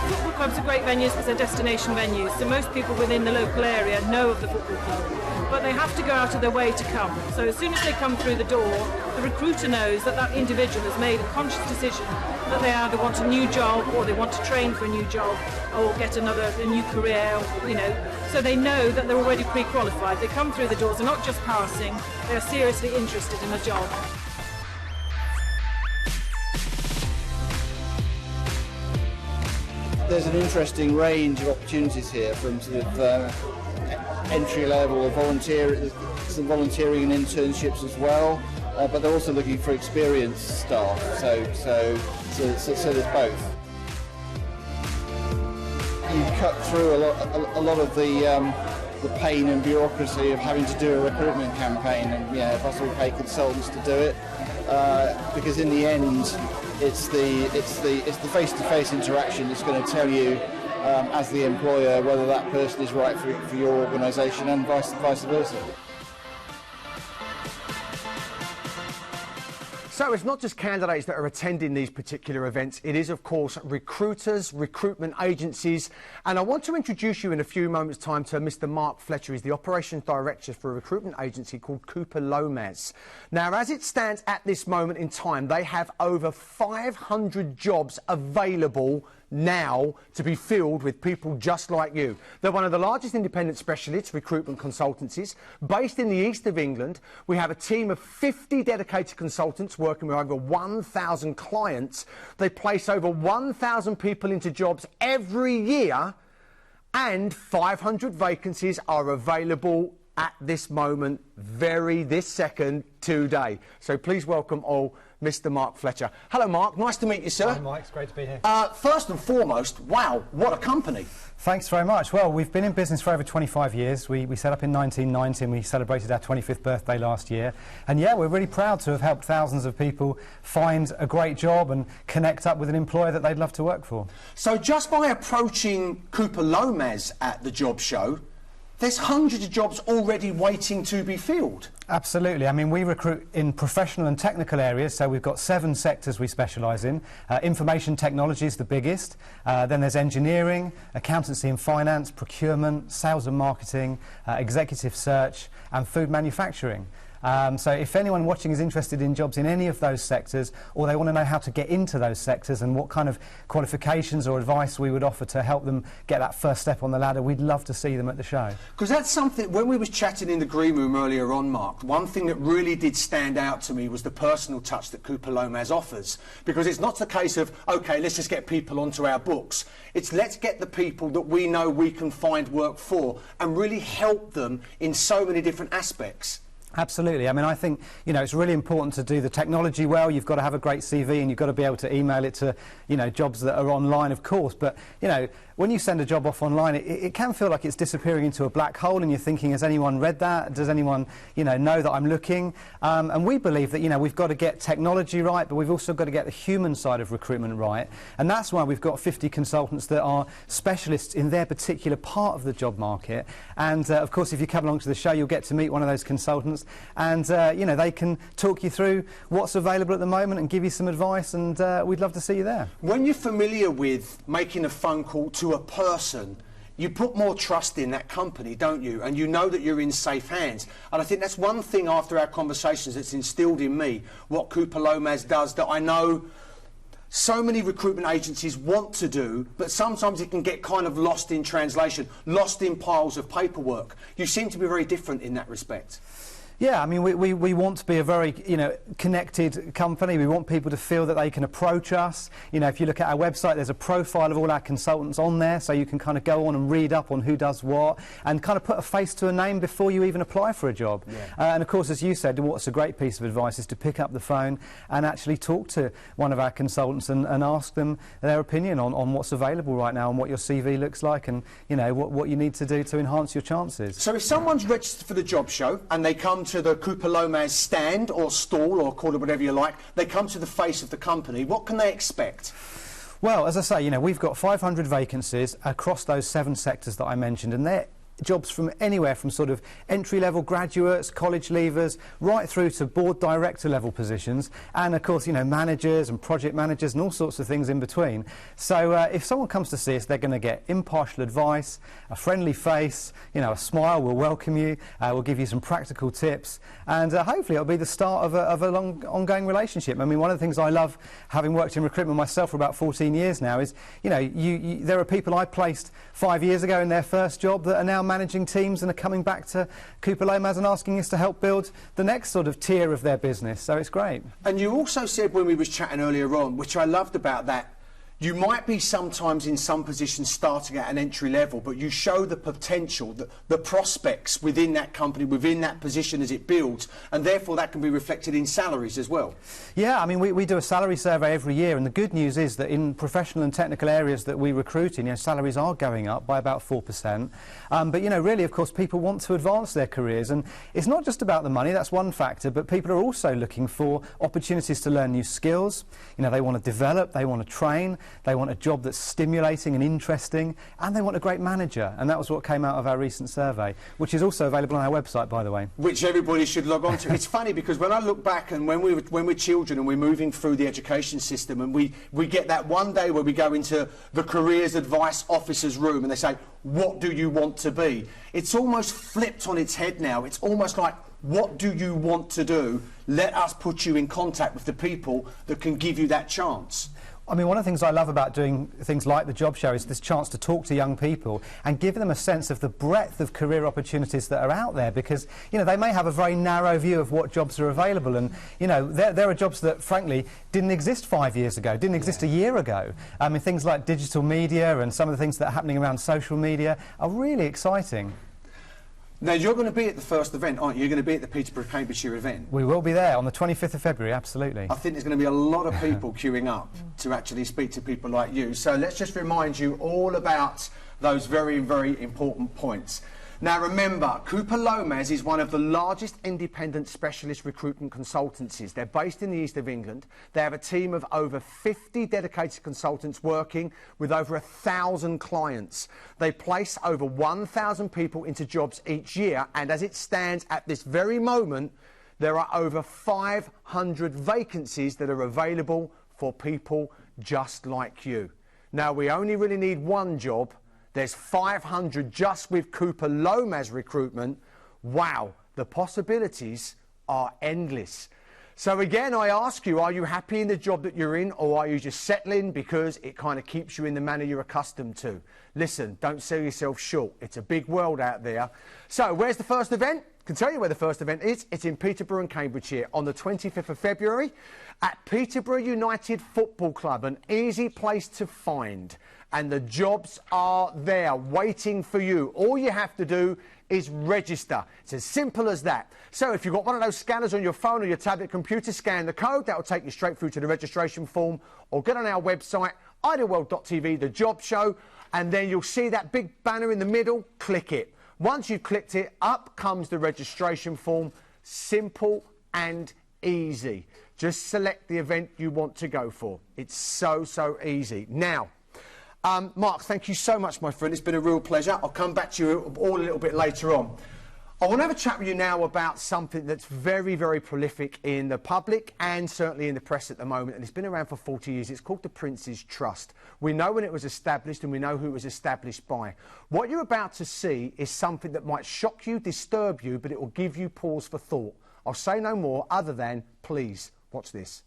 Football clubs are great venues because they're destination venues, so most people within the local area know of the football club, but they have to go out of their way to come. So as soon as they come through the door, the recruiter knows that that individual has made a conscious decision that they either want a new job, or they want to train for a new job, or get a new career, you know. So they know that they're already pre-qualified. They come through the doors, they're not just passing, they're seriously interested in a job. There's an interesting range of opportunities here, from sort of entry level or some volunteering and internships as well. But they're also looking for experienced staff. So there's both. You cut through a lot of the pain and bureaucracy of having to do a recruitment campaign, and if us all pay consultants to do it, because in the end, it's the face-to-face interaction that's going to tell you, as the employer, whether that person is right for your organisation, and vice versa. So it's not just candidates that are attending these particular events, it is of course recruiters, recruitment agencies, and I want to introduce you in a few moments' time to Mr. Mark Fletcher. He's the Operations Director for a recruitment agency called Lomaz. Now, as it stands at this moment in time, they have over 500 jobs available now to be filled with people just like you. They're one of the largest independent specialist recruitment consultancies based in the east of England. We have a team of 50 dedicated consultants working with over 1,000 clients. They place over 1,000 people into jobs every year, and 500 vacancies are available at this moment, this second, today. So please welcome all Mr. Mark Fletcher. Hello, Mark. Nice to meet you, sir. Hi, Mike. It's great to be here. First and foremost, wow, what a company. Thanks very much. Well, we've been in business for over 25 years. We set up in 1990 and we celebrated our 25th birthday last year. And yeah, we're really proud to have helped thousands of people find a great job and connect up with an employer that they'd love to work for. So just by approaching Lomaz at the job show, there's hundreds of jobs already waiting to be filled. Absolutely. I mean, we recruit in professional and technical areas, so we've got 7 sectors we specialise in. Information technology is the biggest. Then there's engineering, accountancy and finance, procurement, sales and marketing, executive search and food manufacturing. So if anyone watching is interested in jobs in any of those sectors, or they want to know how to get into those sectors and what kind of qualifications or advice we would offer to help them get that first step on the ladder, we'd love to see them at the show. Because that's something, when we was chatting in the green room earlier on, Mark, one thing that really did stand out to me was the personal touch that Lomaz offers. Because it's not the case of, OK, let's just get people onto our books. It's let's get the people that we know we can find work for and really help them in so many different aspects. Absolutely. I mean, I think, you know, it's really important to do the technology well. You've got to have a great CV and you've got to be able to email it to, you know, jobs that are online, of course. But, you know, when you send a job off online, it can feel like it's disappearing into a black hole and you're thinking, has anyone read that? Does anyone, you know that I'm looking? And we believe that, you know, we've got to get technology right, but we've also got to get the human side of recruitment right. And that's why we've got 50 consultants that are specialists in their particular part of the job market. And, of course, if you come along to the show, you'll get to meet one of those consultants. And, you know, they can talk you through what's available at the moment and give you some advice, and we'd love to see you there. When you're familiar with making a phone call to a person, you put more trust in that company, don't you? And you know that you're in safe hands. And I think that's one thing after our conversations that's instilled in me, what Lomaz does, that I know so many recruitment agencies want to do, but sometimes it can get kind of lost in translation, lost in piles of paperwork. You seem to be very different in that respect. Yeah, I mean, we want to be a very, you know, connected company. We want people to feel that they can approach us. You know, if you look at our website, there's a profile of all our consultants on there, so you can kind of go on and read up on who does what and kind of put a face to a name before you even apply for a job. Yeah. And, of course, as you said, what's a great piece of advice is to pick up the phone and actually talk to one of our consultants and ask them their opinion on what's available right now and what your CV looks like and, you know, what you need to do to enhance your chances. So if someone's registered for the job show and they come to the Lomaz stand or stall, or call it whatever you like, they come to the face of the company, what can they expect? Well, as I say, you know, we've got 500 vacancies across those 7 sectors that I mentioned, and they're jobs from anywhere from sort of entry-level graduates, college leavers, right through to board director level positions, and of course, you know, managers and project managers and all sorts of things in between. So if someone comes to see us, they're going to get impartial advice, a friendly face, you know, a smile will welcome you, we'll give you some practical tips, and hopefully it'll be the start of a long ongoing relationship. I mean, one of the things I love, having worked in recruitment myself for about 14 years now, is, you know, there are people I placed 5 years ago in their first job that are now managing teams and are coming back to Lomaz and asking us to help build the next sort of tier of their business. So it's great. And you also said when we was chatting earlier on, which I loved about that, You might be sometimes in some positions starting at an entry level, but you show the potential, the prospects within that company, within that position as it builds, and therefore that can be reflected in salaries as well. Yeah, I mean, we do a salary survey every year, and the good news is that in professional and technical areas that we recruit in, you know, salaries are going up by about 4%. But, you know, really, of course, people want to advance their careers, and it's not just about the money, that's one factor, but people are also looking for opportunities to learn new skills. You know, they want to develop, they want to train, they want a job that's stimulating and interesting, and they want a great manager. And that was what came out of our recent survey, which is also available on our website, by the way. Which everybody should log on to. It's funny because when I look back and when we're children and we're moving through the education system and we get that one day where we go into the careers advice officer's room and they say, what do you want to be? It's almost flipped on its head now. It's almost like, what do you want to do? Let us put you in contact with the people that can give you that chance. I mean, one of the things I love about doing things like the job show is this chance to talk to young people and give them a sense of the breadth of career opportunities that are out there, because, you know, they may have a very narrow view of what jobs are available, and, you know, there are jobs that, frankly, didn't exist 5 years ago, didn't exist a year ago. I mean, things like digital media and some of the things that are happening around social media are really exciting. Now, you're going to be at the first event, aren't you? You're going to be at the Peterborough, Cambridgeshire event. We will be there on the 25th of February, absolutely. I think there's going to be a lot of people queuing up to actually speak to people like you. So let's just remind you all about those very, very important points. Now, remember, Cooper Lomaz is one of the largest independent specialist recruitment consultancies. They're based in the east of England. They have a team of over 50 dedicated consultants working with over 1,000 clients. They place over 1,000 people into jobs each year, and as it stands at this very moment, there are over 500 vacancies that are available for people just like you. Now, we only really need one job. There's 500 just with Cooper Lomaz Recruitment. Wow, the possibilities are endless. So again, I ask you, are you happy in the job that you're in, or are you just settling because it kind of keeps you in the manner you're accustomed to? Listen, don't sell yourself short. It's a big world out there. So where's the first event? I can tell you where the first event is. It's in Peterborough and Cambridgeshire on the 25th of February at Peterborough United Football Club, an easy place to find. And the jobs are there waiting for you. All you have to do is register. It's as simple as that. So if you've got one of those scanners on your phone or your tablet computer, scan the code. That will take you straight through to the registration form, or get on our website, idealworld.tv, the job show, and then you'll see that big banner in the middle. Click it. Once you've clicked it, up comes the registration form. Simple and easy. Just select the event you want to go for. It's so, so easy. Now, Mark, thank you so much, my friend. It's been a real pleasure. I'll come back to you all a little bit later on. I want to have a chat with you now about something that's very, very prolific in the public and certainly in the press at the moment, and it's been around for 40 years. It's called the Prince's Trust. We know when it was established and we know who it was established by. What you're about to see is something that might shock you, disturb you, but it will give you pause for thought. I'll say no more other than, please, watch this.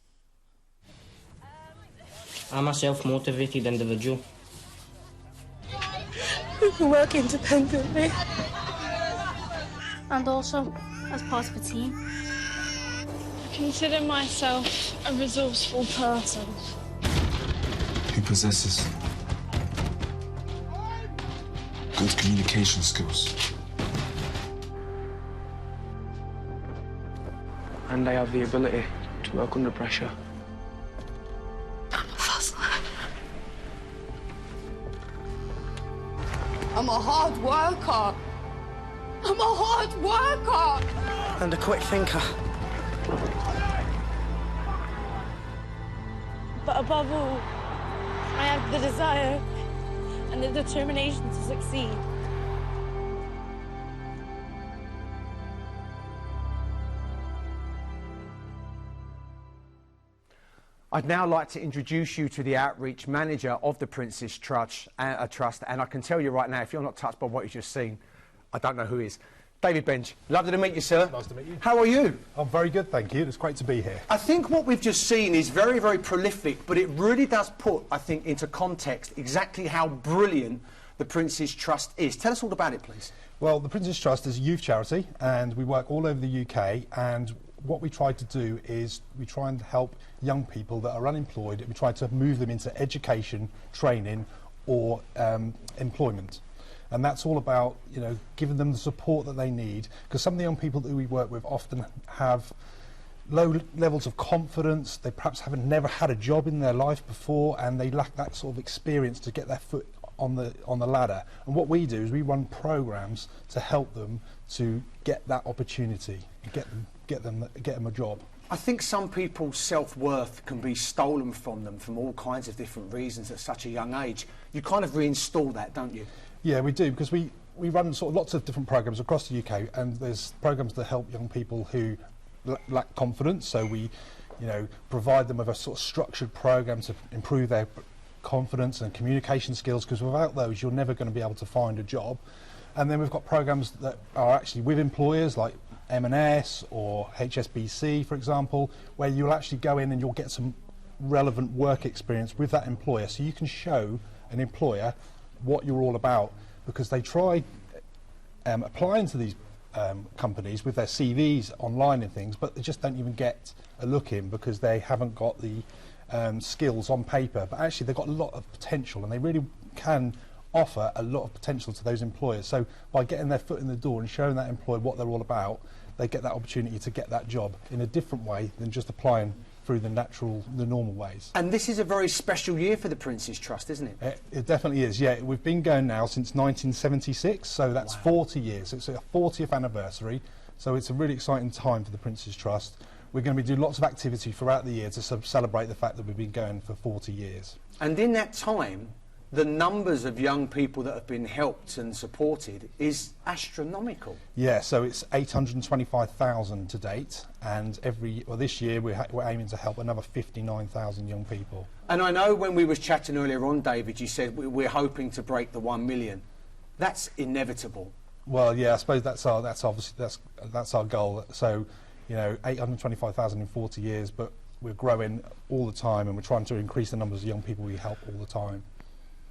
I'm a self-motivated individual. Work independently. And also as part of a team. I consider myself a resourceful person. Who possesses good communication skills. And I have the ability to work under pressure. I'm a hustler. I'm a hard worker. I'm a hard worker. And a quick thinker. But above all, I have the desire and the determination to succeed. I'd now like to introduce you to the outreach manager of the Prince's Trust, and I can tell you right now, if you're not touched by what you've just seen, I don't know who is. David Bench, lovely to meet you, sir. Nice to meet you. How are you? I'm very good, thank you. It's great to be here. I think what we've just seen is very, very prolific, but it really does put, I think, into context exactly how brilliant the Prince's Trust is. Tell us all about it, please. Well, the Prince's Trust is a youth charity, and we work all over the UK, and what we try to do is we try and help young people that are unemployed. We try to move them into education, training, or employment. And that's all about, you know, giving them the support that they need, because some of the young people that we work with often have low levels of confidence. They perhaps never had a job in their life before, and they lack that sort of experience to get their foot on the ladder. And what we do is we run programs to help them to get that opportunity, get them a job. I think some people's self-worth can be stolen from them from all kinds of different reasons at such a young age. You kind of reinstall that, don't you? Yeah, we do, because we run sort of lots of different programs across the UK, and there's programs to help young people who lack confidence. So we, you know, provide them with a sort of structured program to improve their confidence and communication skills, because without those you're never going to be able to find a job. And then we've got programs that are actually with employers like M&S or HSBC, for example, where you'll actually go in and you'll get some relevant work experience with that employer, so you can show an employer what you're all about, because they try applying to these companies with their CVs online and things, but they just don't even get a look in because they haven't got the skills on paper. But actually they've got a lot of potential, and they really can offer a lot of potential to those employers. So by getting their foot in the door and showing that employer what they're all about, they get that opportunity to get that job in a different way than just applying through the normal ways. And this is a very special year for the Prince's Trust, isn't it? It definitely is, yeah. We've been going now since 1976, so that's 40 years. It's a 40th anniversary, so it's a really exciting time for the Prince's Trust. We're going to be doing lots of activity throughout the year to celebrate the fact that we've been going for 40 years. And in that time, the numbers of young people that have been helped and supported is astronomical. Yeah, so it's 825,000 to date, and this year we're aiming to help another 59,000 young people. And I know when we was chatting earlier on, David, you said we're hoping to break the 1 million. That's inevitable. Well, yeah, I suppose that's our goal. So, you know, 825,000 in 40 years, but we're growing all the time, and we're trying to increase the numbers of young people we help all the time.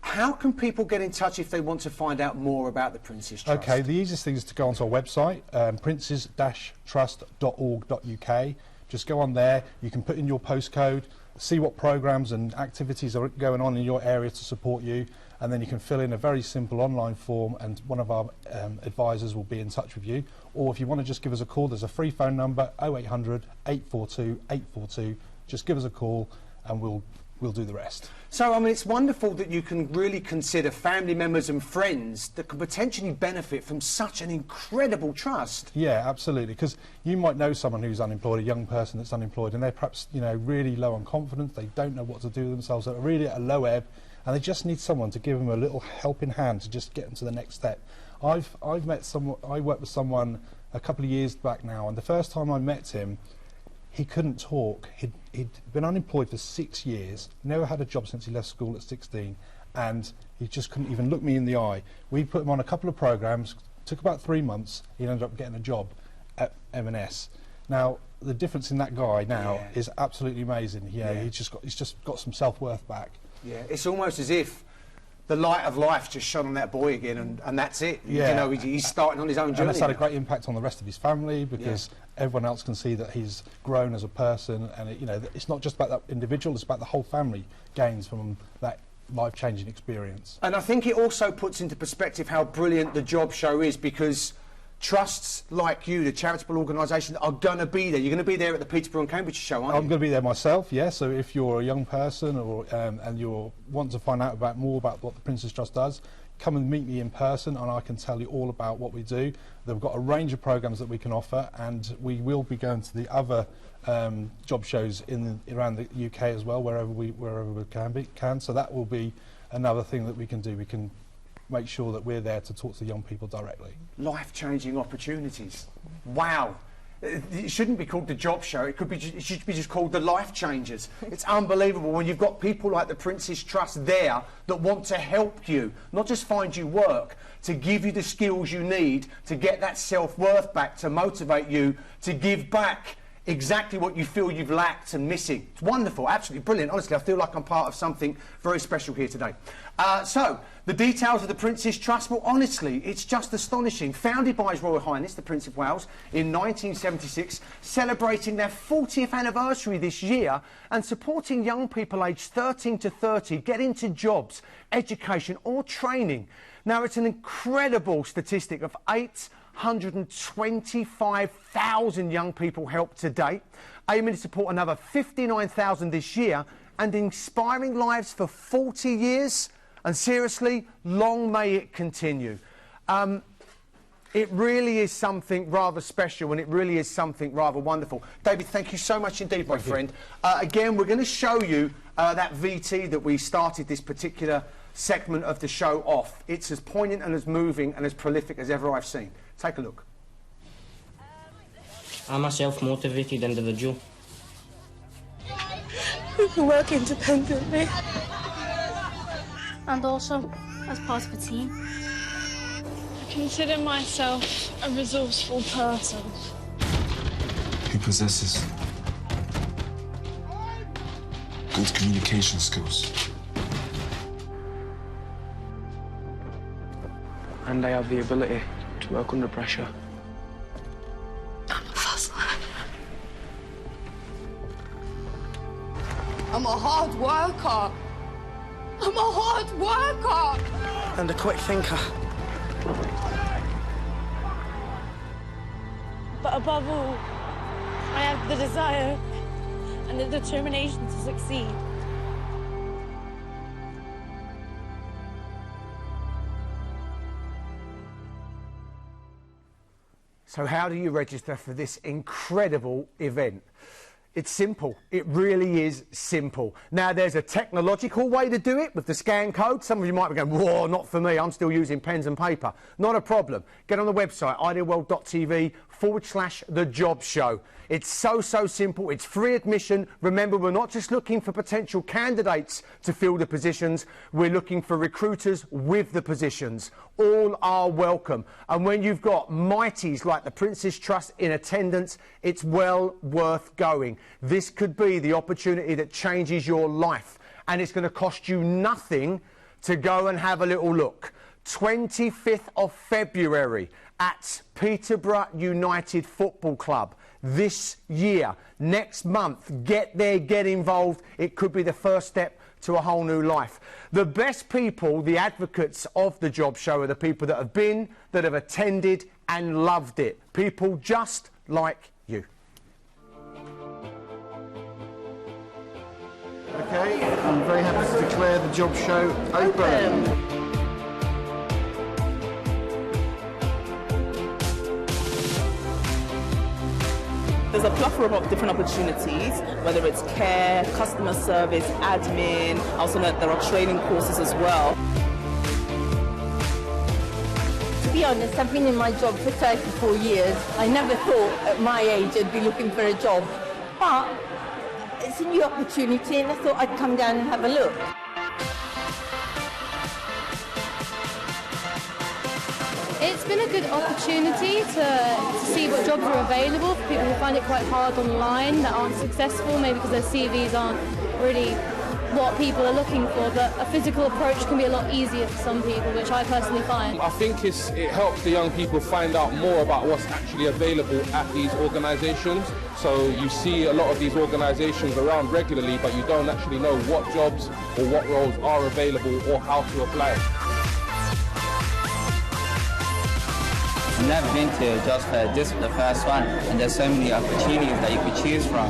How can people get in touch if they want to find out more about the Prince's Trust? Okay, the easiest thing is to go onto our website, princes-trust.org.uk. Just go on there, you can put in your postcode, see what programmes and activities are going on in your area to support you, and then you can fill in a very simple online form, and one of our advisors will be in touch with you. Or if you want to just give us a call, there's a free phone number, 0800 842 842. Just give us a call and we'll do the rest. So, I mean, it's wonderful that you can really consider family members and friends that can potentially benefit from such an incredible trust. Yeah, absolutely, because you might know someone who's unemployed, a young person that's unemployed, and they're perhaps, you know, really low on confidence, they don't know what to do with themselves, they're really at a low ebb, and they just need someone to give them a little helping hand to just get them to the next step. I worked with someone a couple of years back now, and the first time I met him, he couldn't talk. He'd been unemployed for 6 years, never had a job since he left school at 16, and he just couldn't even look me in the eye. We put him on a couple of programmes, took about 3 months, he ended up getting a job at M&S. Now, the difference in that guy now is absolutely amazing. He's just got some self-worth back. Yeah, it's almost as if the light of life just shone on that boy again, and that's it. Yeah. You know, he's starting on his own journey. And that's had a great impact on the rest of his family, because everyone else can see that he's grown as a person, and you know, it's not just about that individual, it's about the whole family gains from that life-changing experience. And I think it also puts into perspective how brilliant the job show is, because trusts like you, the charitable organisations, are going to be there. You're going to be there at the Peterborough and Cambridge show, aren't you? I'm going to be there myself, yeah. So if you're a young person or and you want to find out more about what the Prince's Trust does, come and meet me in person, and I can tell you all about what we do. They've got a range of programmes that we can offer, and we will be going to the other job shows around the UK as well, wherever we can. So that will be another thing that we can do. We can make sure that we're there to talk to young people directly. Life-changing opportunities. Wow. It shouldn't be called the job show. It should be just called the Life Changers. It's unbelievable when you've got people like the Prince's Trust there that want to help you, not just find you work, to give you the skills you need to get that self-worth back, to motivate you to give back exactly what you feel you've lacked and missing. It's wonderful, absolutely brilliant. Honestly, I feel like I'm part of something very special here today. So, the details of the Prince's Trust, well, honestly, it's just astonishing. Founded by His Royal Highness, the Prince of Wales, in 1976, celebrating their 40th anniversary this year and supporting young people aged 13 to 30 get into jobs, education or training. Now, it's an incredible statistic of 825,000 young people helped to date, aiming to support another 59,000 this year and inspiring lives for 40 years. And seriously, long may it continue. It really is something rather special and it really is something rather wonderful. David, thank you so much indeed, my friend. Again, we're going to show you that VT that we started this particular segment of the show off. It's as poignant and as moving and as prolific as ever I've seen. Take a look. I'm a self-motivated individual. Who can work independently. And also as part of a team. I consider myself a resourceful person. Who possesses good communication skills. And I have the ability to work under pressure. I'm a hustler. I'm a hard worker. I'm a hard worker. And a quick thinker. But above all, I have the desire and the determination to succeed. So how do you register for this incredible event? It's simple. It really is simple. Now, there's a technological way to do it with the scan code. Some of you might be going, whoa, not for me. I'm still using pens and paper. Not a problem. Get on the website, idealworld.tv/The Job Show. It's so simple. It's free admission. Remember, we're not just looking for potential candidates to fill the positions. We're looking for recruiters with the positions. All are welcome. And when you've got mighties like the Prince's Trust in attendance, it's well worth going. This could be the opportunity that changes your life. And it's going to cost you nothing to go and have a little look. 25th of February at Peterborough United Football Club. This year, next month, get there, get involved. It could be the first step to a whole new life. The best people, the advocates of the job show, are the people that have been, that have attended and loved it. People just like you. Okay, I'm very happy to declare the job show open. There's a plethora of different opportunities, whether it's care, customer service, admin. I also know that there are training courses as well. To be honest, I've been in my job for 34 years. I never thought at my age I'd be looking for a job. But it's a new opportunity and I thought I'd come down and have a look. It's been a good opportunity to see what jobs are available for people who find it quite hard online, that aren't successful, maybe because their CVs aren't really what people are looking for, but a physical approach can be a lot easier for some people, which I personally find. I think it helps the young people find out more about what's actually available at these organisations. So you see a lot of these organisations around regularly, but you don't actually know what jobs or what roles are available or how to apply. I've never been to a job fair. This is the first one, and there's so many opportunities that you could choose from.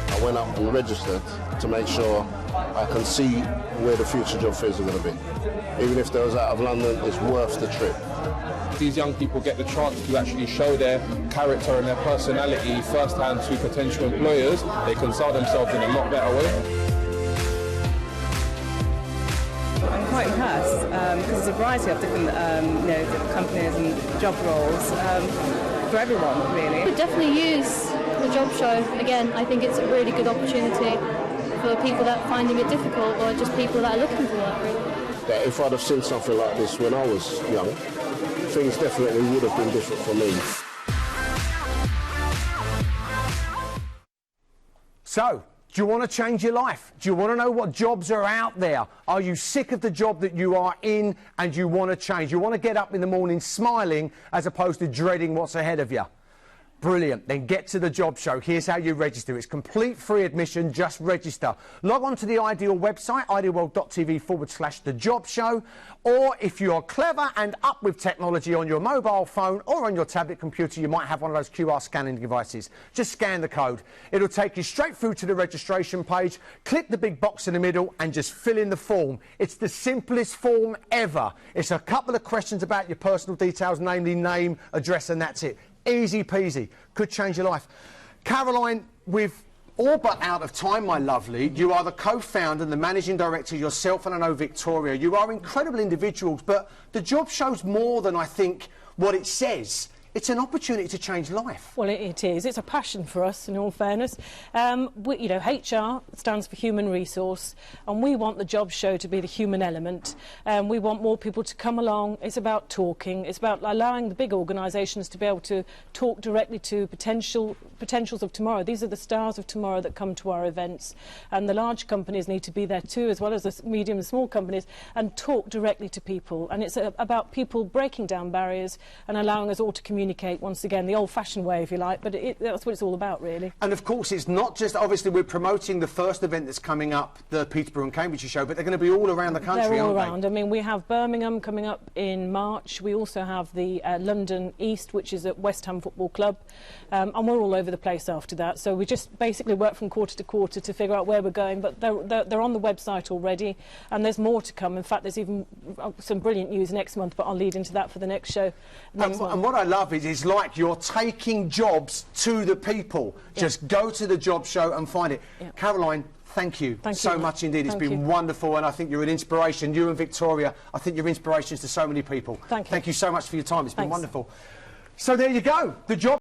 I went up and registered to make sure I can see where the future job fairs are going to be. Even if those out of London, it's worth the trip. These young people get the chance to actually show their character and their personality firsthand to potential employers. They can sell themselves in a lot better way. I'm quite impressed because there's a variety of different, different companies and job roles for everyone, really. I would definitely use the job show. Again, I think it's a really good opportunity for people that are finding it difficult or just people that are looking for work, really. That if I'd have seen something like this when I was young, things definitely would have been different for me. So, do you want to change your life? Do you want to know what jobs are out there? Are you sick of the job that you are in and you want to change? You want to get up in the morning smiling as opposed to dreading what's ahead of you? Brilliant. Then get to the job show. Here's how you register. It's complete free admission. Just register. Log on to the Ideal website, idealworld.tv/the job show. Or if you're clever and up with technology on your mobile phone or on your tablet computer, you might have one of those QR scanning devices. Just scan the code. It'll take you straight through to the registration page. Click the big box in the middle and just fill in the form. It's the simplest form ever. It's a couple of questions about your personal details, namely name, address, and that's it. Easy peasy. Could change your life. Caroline, we've all but out of time, my lovely. You are the co-founder and the managing director yourself, and I know Victoria. You are incredible individuals, but the job show's more than, I think, what it says. It's an opportunity to change life. Well, it is. It's a passion for us, in all fairness. You know, HR stands for human resource, and we want the job show to be the human element. We want more people to come along. It's about talking. It's about allowing the big organisations to be able to talk directly to potentials of tomorrow. These are the stars of tomorrow that come to our events, and the large companies need to be there too, as well as the medium and small companies, and talk directly to people. And it's about people breaking down barriers and allowing us all to communicate once again, the old-fashioned way, if you like, but that's what it's all about, really. And of course, it's not just, obviously, we're promoting the first event that's coming up, the Peterborough and Cambridgeshire show, but they're going to be all around the country, They're all aren't around. they? I mean, we have Birmingham coming up in March. We also have the London East, which is at West Ham Football Club, and we're all over the place after that. So we just basically work from quarter to quarter to figure out where we're going, but they're on the website already, and there's more to come. In fact, there's even some brilliant news next month, but I'll lead into that for the next show. And what I love is it's like you're taking jobs to the people. Yeah. Just go to the job show and find it. Yeah. Caroline, thank you so much indeed. It's Thank been you. wonderful, and I think you're an inspiration. You and Victoria, I think you're inspirations to so many people. Thank you. Thank you so much for your time. It's been Thanks. wonderful. So there you go. The job